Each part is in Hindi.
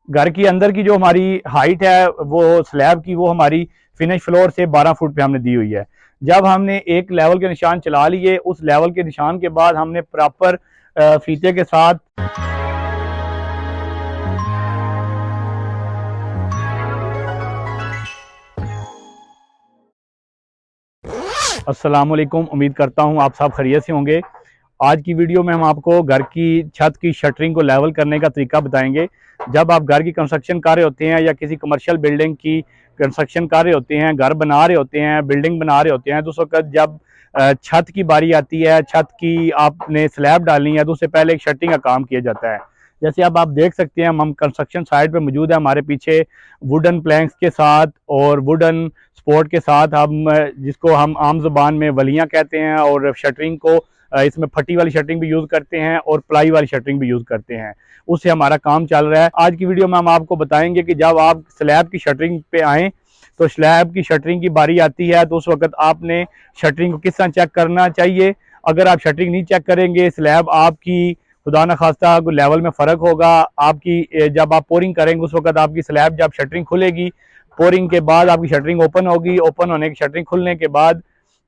घर की अंदर की जो हमारी हाइट है वो स्लैब की, वो हमारी फिनिश फ्लोर से 12 फुट पे हमने दी हुई है। जब हमने एक लेवल के निशान चला लिए, उस लेवल के निशान के बाद हमने प्रॉपर फीते के साथ अस्सलाम वालेकुम। उम्मीद करता हूँ आप सब खैरियत से होंगे। आज की वीडियो में हम आपको घर की छत की शटरिंग को लेवल करने का तरीका बताएंगे। जब आप घर की कंस्ट्रक्शन कर रहे होते हैं या किसी कमर्शियल बिल्डिंग की कंस्ट्रक्शन कर रहे होते हैं, घर बना रहे होते हैं, बिल्डिंग बना रहे होते हैं, तो उस वक्त जब छत की बारी आती है, छत की आपने स्लैब डालनी है, तो उससे पहले एक शटरिंग का काम किया जाता है। जैसे अब आप देख सकते हैं, हम कंस्ट्रक्शन साइट पे मौजूद है। हमारे पीछे वुडन प्लैंक्स के साथ और वुडन सपोर्ट के साथ हम जिसको हम आम जुबान में वलियां कहते हैं, और शटरिंग को इसमें फटी वाली शटरिंग भी यूज़ करते हैं और प्लाई वाली शटरिंग भी यूज़ करते हैं। उससे हमारा काम चल रहा है। आज की वीडियो में हम आपको बताएंगे कि जब आप स्लैब की शटरिंग पे आएँ, तो स्लैब की शटरिंग की बारी आती है, तो उस वक्त आपने शटरिंग को किस तरह चेक करना चाहिए। अगर आप शटरिंग नहीं चेक करेंगे, स्लैब आपकी खुदा न खास्ता लेवल में फ़र्क होगा। आपकी जब आप पोरिंग करेंगे, उस वक्त आपकी स्लैब जब शटरिंग खुलेगी, पोरिंग के बाद आपकी शटरिंग ओपन होगी, ओपन होने की शटरिंग खुलने के बाद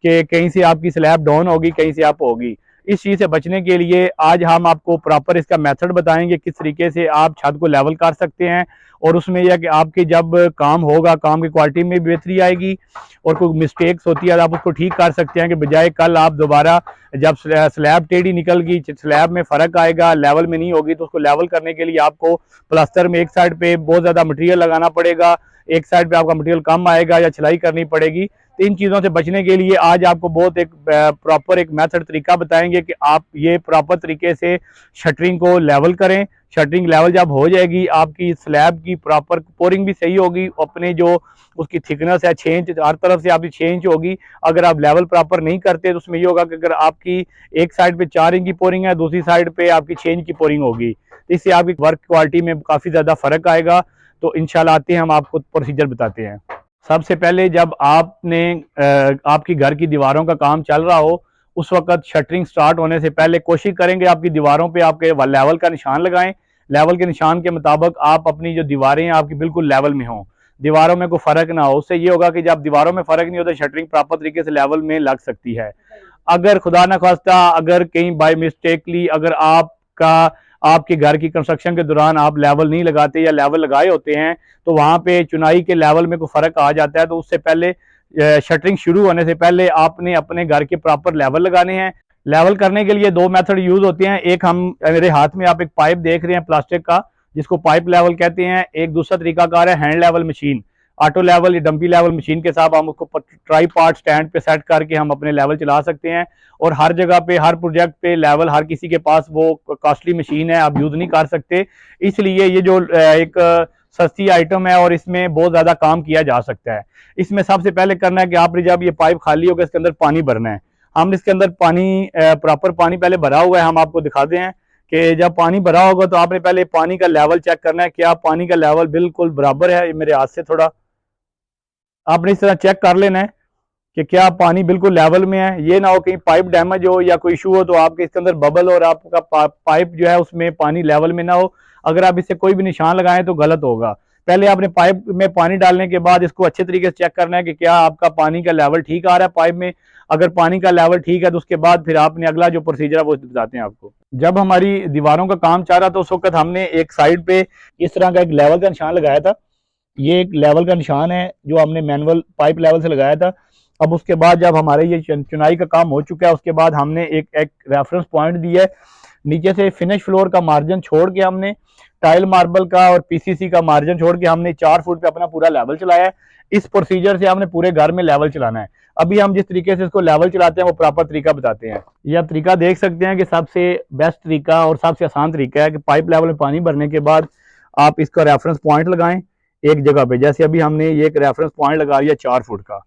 कि कहीं से आपकी स्लैब डाउन होगी, कहीं से अप होगी। इस चीज़ से बचने के लिए आज हम आपको प्रॉपर इसका मेथड बताएंगे, किस तरीके से आप छत को लेवल कर सकते हैं। और उसमें यह कि आपके जब काम होगा, काम की क्वालिटी में बेहतरी आएगी, और कोई मिस्टेक्स होती है आप उसको ठीक कर सकते हैं, कि बजाय कल आप दोबारा जब स्लैब टेढ़ी निकल गई, स्लैब में फ़र्क आएगा, लेवल में नहीं होगी, तो उसको लेवल करने के लिए आपको प्लास्टर में एक साइड पे बहुत ज़्यादा मटेरियल लगाना पड़ेगा, एक साइड पे आपका मटेरियल कम आएगा या छिलाई करनी पड़ेगी। तो इन चीज़ों से बचने के लिए आज आपको बहुत एक प्रॉपर एक मेथड तरीका बताएंगे कि आप ये प्रॉपर तरीके से शटरिंग को लेवल करें। शटरिंग लेवल जब हो जाएगी, आपकी स्लैब की प्रॉपर पोरिंग भी सही होगी, अपने जो उसकी थिकनेस है 6 इंच, हर तरफ से आपकी 6 इंच होगी। अगर आप लेवल प्रॉपर नहीं करते तो उसमें ये होगा कि अगर आपकी एक साइड पे 4 इंच की पोरिंग है, दूसरी साइड पे आपकी 6 इंच की पोरिंग होगी, तो इससे आपकी वर्क क्वालिटी में काफ़ी ज़्यादा फ़र्क आएगा। तो इंशाल्लाह आते हैं, हम आपको प्रोसीजर बताते हैं। सबसे पहले जब आपने आपकी घर की दीवारों का काम चल रहा हो, उस वक्त शटरिंग स्टार्ट होने से पहले कोशिश करेंगे आपकी दीवारों पे आपके लेवल का निशान लगाएं। लेवल के निशान के मुताबिक आप अपनी जो दीवारें हैं आपकी बिल्कुल लेवल में हों, दीवारों में कोई फ़र्क ना हो। उससे ये होगा कि जब दीवारों में फ़र्क नहीं होता, शटरिंग प्रॉपर तरीके से लेवल में लग सकती है। अगर खुदा न खास्ता अगर कहीं बाय मिस्टेकली अगर आपका आपके घर की कंस्ट्रक्शन के दौरान आप लेवल नहीं लगाते या लेवल लगाए होते हैं, तो वहाँ पे चुनाई के लेवल में कोई फ़र्क आ जाता है, तो उससे पहले शटरिंग शुरू होने से पहले आपने अपने घर के प्रॉपर लेवल लगाने हैं। लेवल करने के लिए दो मेथड यूज़ होते हैं। एक हम मेरे हाथ में आप एक पाइप देख रहे हैं प्लास्टिक का, जिसको पाइप लेवल कहते हैं। एक दूसरा तरीकाकार है hand level machine, auto level या डंपी लेवल मशीन के साथ हम उसको ट्राई पार्ट स्टैंड पे सेट करके हम अपने लेवल चला सकते हैं। और हर जगह पे हर प्रोजेक्ट पे लेवल हर किसी के पास वो कॉस्टली मशीन है, आप यूज़ नहीं कर सकते। इसलिए ये जो एक सस्ती आइटम है और इसमें बहुत ज़्यादा काम किया जा सकता है। इसमें सबसे पहले करना है कि आपने जब ये पाइप खाली होगा, इसके अंदर पानी भरना है। हमने इसके अंदर पानी प्रॉपर पानी पहले भरा हुआ है, हम आपको दिखाते हैं कि जब पानी भरा होगा तो आपने पहले पानी का लेवल चेक करना है। क्या पानी का लेवल बिल्कुल बराबर है? मेरे हाथ से थोड़ा आपने इस तरह चेक कर लेना है कि क्या पानी बिल्कुल लेवल में है। ये ना हो कहीं पाइप डैमेज हो या कोई इशू हो तो आपके इसके अंदर बबल और आपका पाइप जो है उसमें पानी लेवल में ना हो। अगर आप इससे कोई भी निशान लगाएं तो गलत होगा। पहले आपने पाइप में पानी डालने के बाद इसको अच्छे तरीके से चेक करना है कि क्या आपका पानी का लेवल ठीक आ रहा है पाइप में। अगर पानी का लेवल ठीक है तो उसके बाद फिर आपने अगला जो प्रोसीजर है वो बताते हैं आपको। जब हमारी दीवारों का काम चल रहा था, उस वक्त हमने एक साइड पे इस तरह का एक लेवल का निशान लगाया था। ये एक लेवल का निशान है जो हमने मैनुअल पाइप लेवल से लगाया था। अब उसके बाद जब हमारे ये चुनाई का काम हो चुका है, उसके बाद हमने एक रेफरेंस पॉइंट दिया है। नीचे से फिनिश फ्लोर का मार्जिन छोड़ के हमने टाइल मार्बल का और पीसीसी का मार्जिन छोड़ के हमने 4 फुट पे अपना पूरा लेवल चलाया है। इस प्रोसीजर से हमने पूरे घर में लेवल चलाना है। अभी हम जिस तरीके से इसको लेवल चलाते हैं वो प्रॉपर तरीका बताते हैं। ये आप तरीका देख सकते हैं कि सबसे बेस्ट तरीका और सबसे आसान तरीका है कि पाइप लेवल में पानी भरने के बाद आप इसका रेफरेंस पॉइंट लगाएं एक जगह पे। जैसे अभी हमने ये एक रेफरेंस पॉइंट लगा लिया 4 फुट का।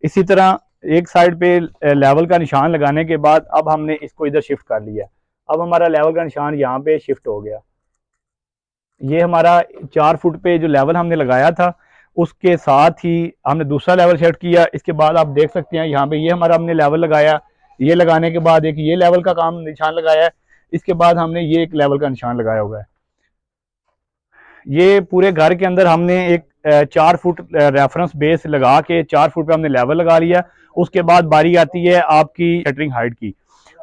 इसी तरह एक साइड पे लेवल का निशान लगाने के बाद अब हमने इसको इधर शिफ्ट कर लिया। अब हमारा लेवल का निशान यहाँ पे शिफ्ट हो गया। ये हमारा 4 फुट पे जो लेवल हमने लगाया था उसके साथ ही हमने दूसरा लेवल सेट किया। इसके बाद आप देख सकते हैं यहाँ पे ये हमारा हमने लेवल लगाया। ये लगाने के बाद एक ये लेवल का काम निशान लगाया है। इसके बाद हमने ये एक लेवल का निशान लगाया हुआ है। ये पूरे घर के अंदर हमने एक 4 फुट रेफरेंस बेस लगा के 4 फुट पे हमने लेवल लगा लिया। उसके बाद बारी आती है आपकी शटरिंग हाइट की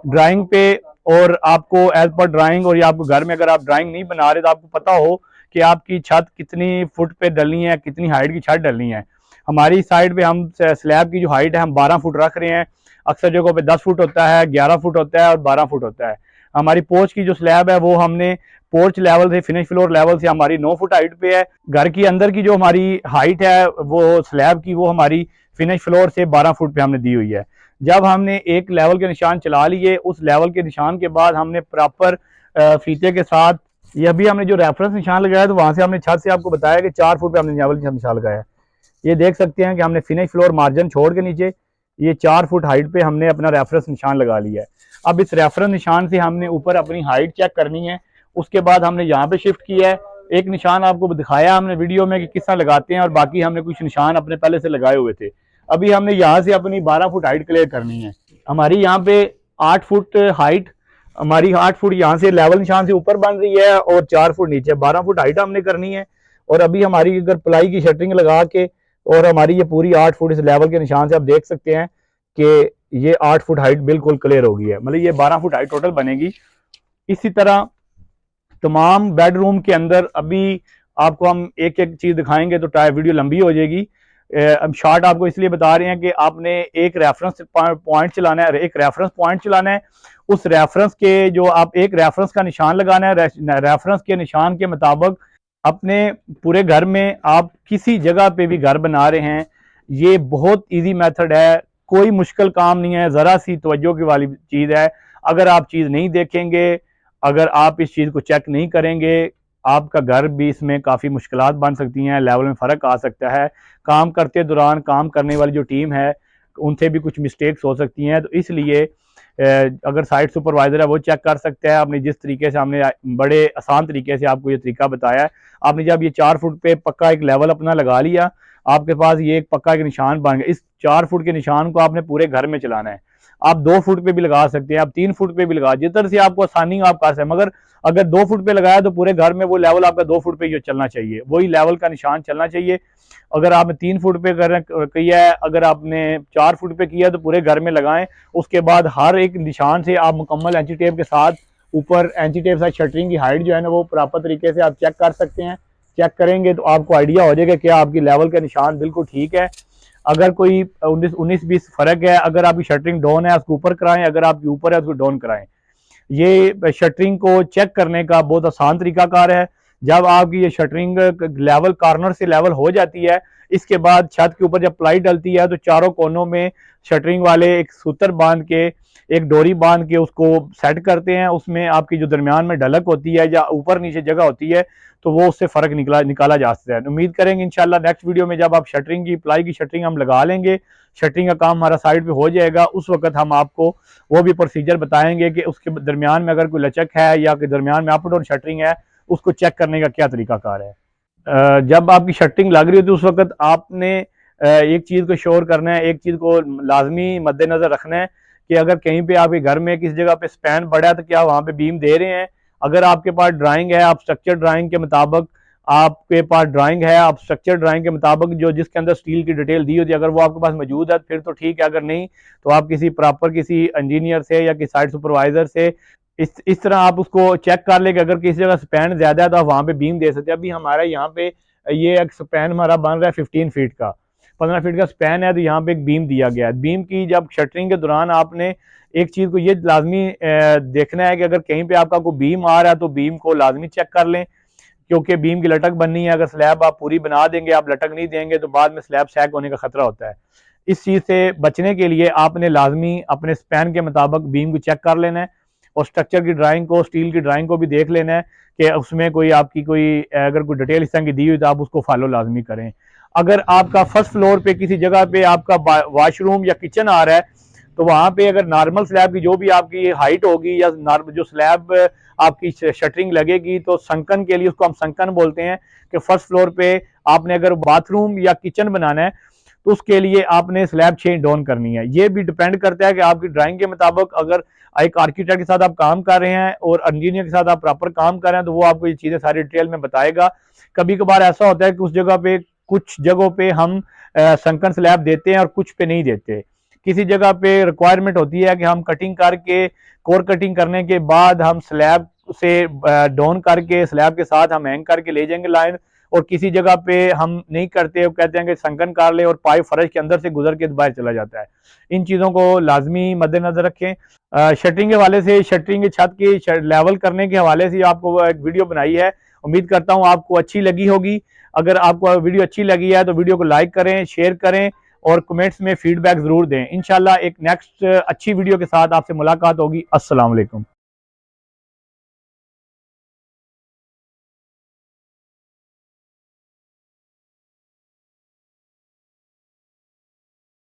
ड्राइंग पे। और आपको एज पर ड्राइंग, और या आपको घर में अगर आप ड्राइंग नहीं बना रहे तो आपको पता हो कि आपकी छत कितनी फुट पे डलनी है, कितनी हाइट की छत डलनी है। हमारी साइड पे हम स्लैब की जो हाइट है हम 12 फुट रख रहे हैं। अक्सर जगहों पे 10 फुट होता है, 11 फुट होता है और 12 फुट होता है। हमारी पोर्च की जो स्लैब है वो हमने पोर्च लेवल से फिनिश फ्लोर लेवल से हमारी 9 फुट हाइट पे है। घर की अंदर की जो हमारी हाइट है वो स्लैब की, वो हमारी फिनिश फ्लोर से 12 फुट पे हमने दी हुई है। जब हमने एक लेवल के निशान चला लिए, उस लेवल के निशान के बाद हमने प्रॉपर फीते के साथ, ये अभी हमने जो रेफरेंस निशान लगाया तो वहां से हमने छत से आपको बताया कि 4 फुट पे हमने लेवल निशान लगाया। ये देख सकते हैं कि हमने फिनिश फ्लोर मार्जिन छोड़ के नीचे ये 4 फुट हाइट पे हमने अपना रेफरेंस निशान लगा लिया है। अब इस रेफरेंस निशान से हमने ऊपर अपनी हाइट चेक करनी है। उसके बाद हमने यहाँ पे शिफ्ट किया है। एक निशान आपको दिखाया हमने वीडियो में कि किस तरह लगाते हैं, और बाकी हमने कुछ निशान अपने पहले से लगाए हुए थे। अभी हमने यहाँ से अपनी 12 फुट हाइट क्लियर करनी है। हमारी यहाँ पे 8 फुट हाइट, हमारी 8 फुट यहाँ से लेवल निशान से ऊपर बन रही है और 4 फुट नीचे, 12 फुट हाइट हमने करनी है। और अभी हमारी अगर प्लाई की शटरिंग लगा के और हमारी ये पूरी 8 फुट इस लेवल के निशान से आप देख सकते हैं कि ये 8 फुट हाइट बिल्कुल क्लियर हो गई है, मतलब ये 12 फुट हाइट टोटल बनेगी। इसी तरह तमाम बेडरूम के अंदर अभी आपको हम एक एक चीज दिखाएंगे तो वीडियो लंबी हो जाएगी। अब शॉर्ट आपको इसलिए बता रहे हैं कि आपने एक रेफरेंस पॉइंट चलाना है, एक रेफरेंस पॉइंट चलाना है। उस रेफरेंस के जो आप एक रेफरेंस का निशान लगाना है, रेफरेंस के निशान के मुताबिक अपने पूरे घर में आप किसी जगह पे भी घर बना रहे हैं, ये बहुत इजी मेथड है, कोई मुश्किल काम नहीं है, ज़रा सी तवज्जो की वाली चीज़ है। अगर आप चीज़ नहीं देखेंगे, अगर आप इस चीज़ को चेक नहीं करेंगे, आपका घर भी इसमें काफ़ी मुश्किलात बन सकती हैं, लेवल में फ़र्क आ सकता है। काम करते दौरान काम करने वाली जो टीम है उनसे भी कुछ मिस्टेक्स हो सकती हैं। तो इसलिए अगर साइट सुपरवाइज़र है वो चेक कर सकता है। आपने जिस तरीके से हमने बड़े आसान तरीके से आपको ये तरीका बताया है, आपने जब ये 4 फुट पे पक्का एक लेवल अपना लगा लिया, आपके पास ये एक पक्का एक निशान बन गया। इस 4 फुट के निशान को आपने पूरे घर में चलाना है। आप 2 फुट पे भी लगा सकते हैं, आप 3 फुट पे भी लगा, जिधर से आपको आसानी आप कर सकते हैं। मगर अगर 2 फुट पे लगाया तो पूरे घर में वो लेवल आपका 2 फुट पे ही चलना चाहिए, वही लेवल का निशान चलना चाहिए। अगर आपने 3 फुट पे किया है, अगर आपने 4 फुट पे किया तो पूरे घर में लगाएं। उसके बाद हर एक निशान से आप मुकम्मल एंची टेप के साथ ऊपर एंची टेप साथ शटरिंग की हाइट जो है ना वो प्रॉपर तरीके से आप चेक कर सकते हैं। चेक करेंगे तो आपको आइडिया हो जाएगा कि आपकी लेवल का निशान बिल्कुल ठीक है। अगर कोई 19-20 फर्क है, अगर आपकी शटरिंग डाउन है उसको ऊपर कराएं, अगर आपकी ऊपर है उसको डाउन कराएं। ये शटरिंग को चेक करने का बहुत आसान तरीकाकार है। जब आपकी ये शटरिंग लेवल कॉर्नर से लेवल हो जाती है, इसके बाद छत के ऊपर जब प्लाई डलती है तो चारों कोनों में शटरिंग वाले एक सूत्र बांध के, एक डोरी बांध के उसको सेट करते हैं। उसमें आपकी जो दरमियान में ढलक होती है या ऊपर नीचे जगह होती है तो वो उससे फ़र्क निकाला जा सकता है। उम्मीद करेंगे इंशाल्लाह नेक्स्ट वीडियो में जब आप शटरिंग की प्लाई की शटरिंग हम लगा लेंगे, शटरिंग का काम हमारा साइड पे हो जाएगा, उस वक्त हम आपको वो भी प्रोसीजर बताएंगे कि उसके दरमियान में अगर कोई लचक है या कि दरमियान में अप डाउन शटरिंग है उसको चेक करने का क्या तरीकाकार है। जब आपकी शटरिंग लग रही होती है उस वक्त आपने एक चीज़ को श्योर करना है, एक चीज़ को लाजमी मद्देनजर रखना है कि अगर कहीं पे आपके घर में किसी जगह पे स्पैन बढ़ा है तो क्या वहाँ पे बीम दे रहे हैं। अगर आपके पास ड्राइंग है, आप स्ट्रक्चर ड्राइंग के मुताबिक आपके पास ड्राइंग है, आप स्ट्रक्चर ड्राइंग के मुताबिक जो जिसके अंदर स्टील की डिटेल दी होती है अगर वो आपके पास मौजूद है फिर तो ठीक है, अगर नहीं तो आप किसी प्रॉपर किसी इंजीनियर से या किसी साइट सुपरवाइजर से इस तरह आप उसको चेक कर ले कि अगर किसी जगह स्पैन ज्यादा है तो आप वहाँ पे बीम दे सकते हैं। अभी हमारा यहाँ पे ये एक स्पैन हमारा बन रहा है 15 फीट का, 15 फीट का स्पैन है, तो यहाँ पे एक बीम दिया गया है। बीम की जब शटरिंग के दौरान आपने एक चीज को ये लाजमी देखना है कि अगर कहीं पे आपका कोई बीम आ रहा है तो बीम को लाजमी चेक कर लें, क्योंकि बीम की लटक बननी है। अगर स्लैब आप पूरी बना देंगे, आप लटक नहीं देंगे तो बाद में स्लैब सैग होने का खतरा होता है। इस चीज से बचने के लिए आपने लाजमी अपने स्पैन के मुताबिक बीम को चेक कर लेना है और स्ट्रक्चर की ड्राइंग को, स्टील की ड्राइंग को भी देख लेना है कि उसमें कोई आपकी कोई अगर कोई डिटेल इस तरह की दी हुई तो आप उसको फॉलो लाजमी करें। अगर आपका फर्स्ट फ्लोर पे किसी जगह पे आपका वॉशरूम या किचन आ रहा है तो वहां पे अगर नॉर्मल स्लैब की जो भी आपकी हाइट होगी या नॉर्मल जो स्लैब आपकी शटरिंग लगेगी तो संकन के लिए, उसको हम संकन बोलते हैं, कि फर्स्ट फ्लोर पे आपने अगर बाथरूम या किचन बनाना है तो उसके लिए आपने स्लैब चेंज डाउन करनी है। ये भी डिपेंड करता है कि आपकी ड्राइंग के मुताबिक अगर एक आर्किटेक्ट के साथ आप काम कर रहे हैं और इंजीनियर के साथ आप प्रॉपर काम कर रहे हैं तो वो आपको ये चीज़ें सारी डिटेल में बताएगा कभी कभार ऐसा होता है कि उस जगह पे कुछ जगहों पे हम संकन स्लैब देते हैं और कुछ पे नहीं देते। किसी जगह पे रिक्वायरमेंट होती है कि हम कटिंग करके, कोर कटिंग करने के बाद हम स्लैब से डाउन करके स्लैब के साथ हम हैंग करके ले जाएंगे लाइन, और किसी जगह पे हम नहीं करते, वो कहते हैं कि संकन कर ले और पाइप फर्श के अंदर से गुजर के बाहर चला जाता है। इन चीज़ों को लाजमी मद्देनजर रखें। शटरिंग के हवाले से, शटरिंग की छत की लेवल करने के हवाले से आपको एक वीडियो बनाई है, उम्मीद करता हूँ आपको अच्छी लगी होगी। अगर आपको वीडियो अच्छी लगी है तो वीडियो को लाइक करें, शेयर करें और कमेंट्स में फीडबैक जरूर दें। इंशाल्लाह एक नेक्स्ट अच्छी वीडियो के साथ आपसे मुलाकात होगी। अस्सलाम वालेकुम।